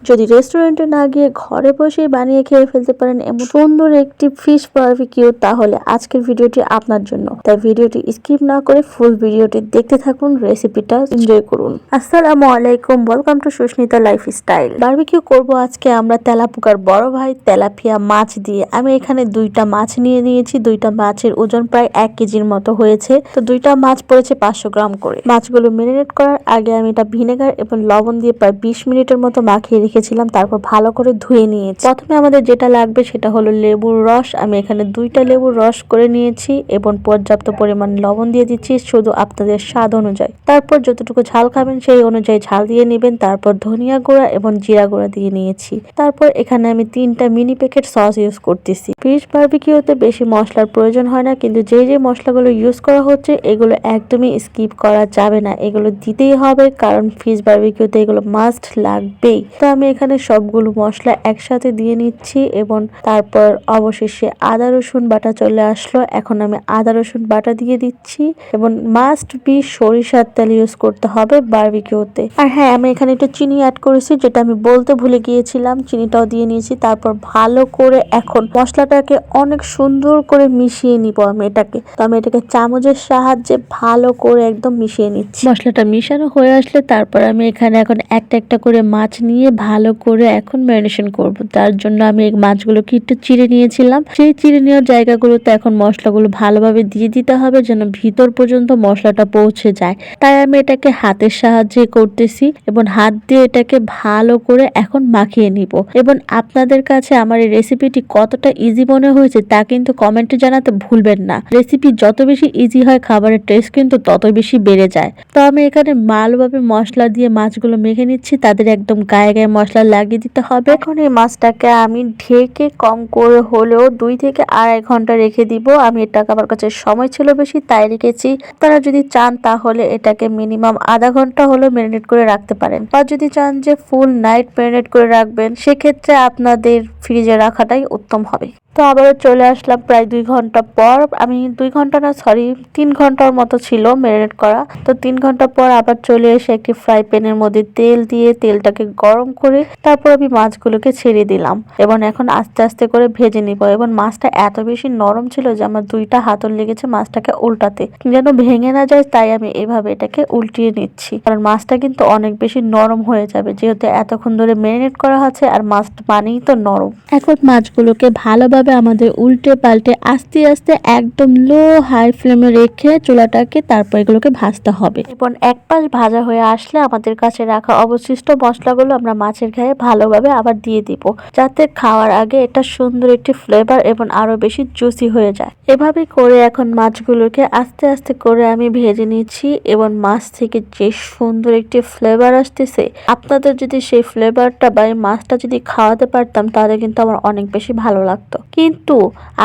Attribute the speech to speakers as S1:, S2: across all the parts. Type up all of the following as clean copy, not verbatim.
S1: যদি রেস্টুরেন্টে না গিয়ে ঘরে বসেই বানিয়ে খেয়ে ফেলতে পারেন এমন সুন্দর একটি ফিশ বারবিকিউ, তাহলে আজকের ভিডিওটি আপনার জন্য। তাই ভিডিওটি স্কিপ না করে ফুল ভিডিওটি দেখতে থাকুন, রেসিপিটা এনজয় করুন। আসসালামু আলাইকুম, welcome to Susmita lifestyle. Barbecue করব আজকে আমরা তেলাপোকার বড় ভাই তেলাপিয়া মাছ দিয়ে। আমি এখানে দুইটা মাছ নিয়ে নিয়েছি। দুইটা মাছের ওজন প্রায় 1 কেজির মতো হয়েছে। তো দুইটা মাছ পড়েছে 500 গ্রাম করে। মাছগুলো ম্যারিনেট করার আগে আমি এটা ভিনেগার এবং লবণ দিয়ে প্রায় 20 মিনিটের মতো মাখিয়ে রেখেছিলাম। তারপর ভালো করে ধুয়ে নিয়েছি। প্রথমে আমাদের যেটা লাগবে সেটা হলো লেবুর রস। আমি এখানে 2টা লেবুর রস করে নিয়েছি এবং পর্যাপ্ত পরিমাণ লবণ দিয়ে দিচ্ছি, শুধু আপনাদের স্বাদ অনুযায়ী। তারপর যতটুকু ঝাল খাবেন সেই অনুযায়ী ঝাল দিয়ে নেবেন। তারপর ধনিয়া গুঁড়া এবং জিরা গুঁড়া দিয়ে নিয়েছি। তারপর এখানে আমি 3টা মিনি প্যাকেট সস ইউজ করতেছি। ফিশ বারবিকিউতে বেশি মশলার প্রয়োজন হয় না, কিন্তু যে যে মশলাগুলো ইউজ করা হচ্ছে এগুলো একদমই স্কিপ করা যাবে না, এগুলো দিতেই হবে, কারণ ফিশ বারবিকিউতে এগুলো মাস্ট লাগবেই। তো আমি এখানে সবগুলো মশলা একসাথে দিয়ে নিচ্ছি এবং তারপর অবশেষে আদা রসুন বাটা চলে আসলো। এখন আমি আদা রসুন বাটা দিয়ে দিচ্ছি এবং মাস্ট বি সরিষার তেল ইউজ করতে হবে বারবিকিউতে। আর হ্যাঁ, আমি এখানে একটু চিনি অ্যাড করেছি, যেটা আমি বলতে ভুলে গিয়েছিলাম। চিনিটাও দিয়ে নিয়েছি। তারপর ভালো করে এখন মশলাটাকে অনেক সুন্দর করে মিশিয়ে নিব আমি এটাকে। তো আমি এটাকে চামচের সাহায্যে ভালো করে একদম মিশিয়ে নিচ্ছি। মশলাটা মিশানো হয়ে আসলে তারপর আমি এখানে এখন একটা একটা করে মাছ নিয়ে ভালো করে এখন ম্যারিনেশন করব। তার জন্য আমি এই মাছগুলোকে একটু চিড়ে নিয়েছিলাম। সেই চিড়ে নেওয়ার জায়গাগুলোতে এখন মশলাগুলো ভালোভাবে দিয়ে দিতে হবে, যেন ভিতর পর্যন্ত মশলাটা পৌঁছে যায়। তাই আমি এটাকে হাতের সাহায্যে করতেছি এবং হাত দিয়ে এটাকে ভালো করে এখন মাখিয়ে নিব। এবং আপনাদের কাছে আমার এই রেসিপিটি কতটা ইজি মনে হয়েছে তা কিন্তু কমেন্টে জানাতে ভুলবেন না। রেসিপি যত বেশি ইজি হয় খাবারের টেস্ট কিন্তু তত বেশি বেড়ে যায়। তো আমি এখানে ভালোভাবে মশলা দিয়ে মাছগুলো মেখে নিচ্ছি। তাদের একদম গায়ে গায়ে মশলা লাগিয়ে দিতে হবে। এখন এই মাছটাকে আমি ঢেকে কম করে হলেও 2 থেকে 2.5 ঘন্টা রেখে দিব। আমি এটাকে, আমার কাছে সময় ছিল বেশি তাই রেখেছি। আপনারা যদি চান তাহলে এটাকে মিনিমাম আধা ঘন্টা হলেও ম্যারিনেট করে রাখতে পারেন, বা যদি চান যে ফুল নাইট ম্যারিনেট করে রাখবেন সেক্ষেত্রে আপনাদের ফ্রিজে রাখাটাই উত্তম হবে। তো আবারও চলে আসলাম প্রায় 2 ঘন্টা পর। আমি 2 ঘন্টা না, সরি 3 ঘন্টার মতো ছিল ম্যারিনেট করা। তো 3 ঘন্টা পর আবার চলে এসে একটি ফ্রাই প্যানের মধ্যে তেল দিয়ে তেলটাকে গরম করে তারপর আমি মাছগুলোকে ছেড়ে দিলাম এবং এখন আস্তে আস্তে করে ভেজে নিব। এবং মাছটা এত বেশি নরম ছিল যে আমার 2টা হাতল লেগেছে মাছটাকে উল্টাতে, যেন ভেঙে না যায়। তাই আমি এভাবে এটাকে উল্টিয়ে নিচ্ছি, কারণ মাছটা কিন্তু অনেক বেশি নরম হয়ে যাবে, যেহেতু এতক্ষণ ধরে ম্যারিনেট করা আছে আর মাছ মানেই তো নরম। এখন মাছগুলোকে ভালোভাবে আমাদের উল্টে পাল্টে আস্তে আস্তে একদম লো হাই ফ্লেমে রেখে চুলাটাকে তারপর এগুলোকে ভাজতে হবে। এবং এক পাশ ভাজা হয়ে আসলে আমাদের কাছে রাখা অবশিষ্ট মশলাগুলো আমরা মাছের গায়ে ভালোভাবে আবার দিয়ে দিব, যাতে খাওয়ার আগে এটা সুন্দর একটি ফ্লেভার এবং আরো বেশি জুসি হয়ে যায়। এভাবে করে এখন মাছগুলোকে আস্তে আস্তে করে আমি ভেজে নিচ্ছি এবং মাছ থেকে যে সুন্দর একটি ফ্লেভার আসতেছে, আপনাদের যদি সেই ফ্লেভারটা বা এই মাছটা যদি খাওয়াতে পারতাম তাহলে কিন্তু আমার অনেক বেশি ভালো লাগতো। কিন্তু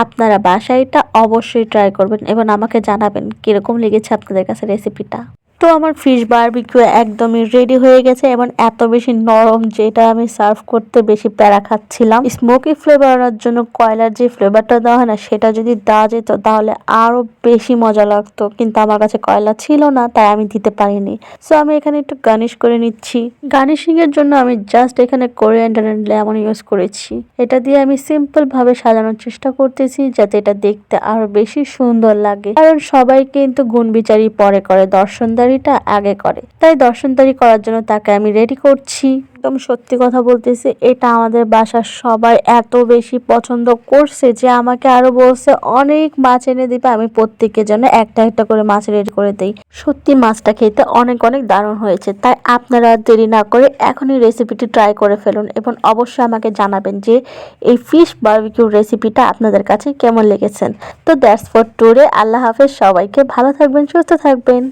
S1: আপনারা বাসায় এটা অবশ্যই ট্রাই করবেন এবং আমাকে জানাবেন কিরকম লেগেছে আপনাদের কাছে রেসিপিটা। তো আমার ফিশ বারবিকিউ একদমই রেডি হয়ে গেছে এবং এত বেশি নরম যে এটা আমি সার্ভ করতে বেশি প্যারা খাচ্ছিলাম। স্মোকি ফ্লেভার আনার জন্য কয়লার যে ফ্লেভারটা দেওয়া হয় না, সেটা যদি দেওয়া যেত তাহলে আরো বেশি মজা লাগতো, কিন্তু আমার কাছে কয়লা ছিল না তাই আমি দিতে পারিনি। সো আমি এখানে একটু গার্নিশ করে নিচ্ছি। গার্নিশিং এর জন্য আমি জাস্ট এখানে কোরিয়ান্ডার এন্ড লেমন ইউজ করেছি। এটা দিয়ে আমি সিম্পল ভাবে সাজানোর চেষ্টা করতেছি যাতে এটা দেখতে আরো বেশি সুন্দর লাগে, কারণ সবাই কিন্তু গুণ বিচারই পরে করে, দর্শনদারিটা আগে করে। তাই দর্শনদারি করার জন্য তাকে আমি রেডি করছি। একদম সত্যি কথা বলতেছি, এটা আমাদের বাসার সবাই এত বেশি পছন্দ করছে যে আমাকে আরো বলছে অনেক মাছ এনে দিবে, আমি প্রত্যেকের জন্য একটা একটা করে মাছ রেডি করে দেই। সত্যি মাছটা খেতে অনেক অনেক দারুণ হয়েছে। তাই আপনারা দেরি না করে এখনই রেসিপিটি ট্রাই করে ফেলুন এবং অবশ্যই আমাকে জানাবেন যে এই ফিশ বারবিকিউ রেসিপিটা আপনাদের কাছে কেমন লেগেছেন। তো দ্যাটস ফর টুডে। আল্লাহ হাফেজ, সবাইকে ভালো থাকবেন, সুস্থ থাকবেন।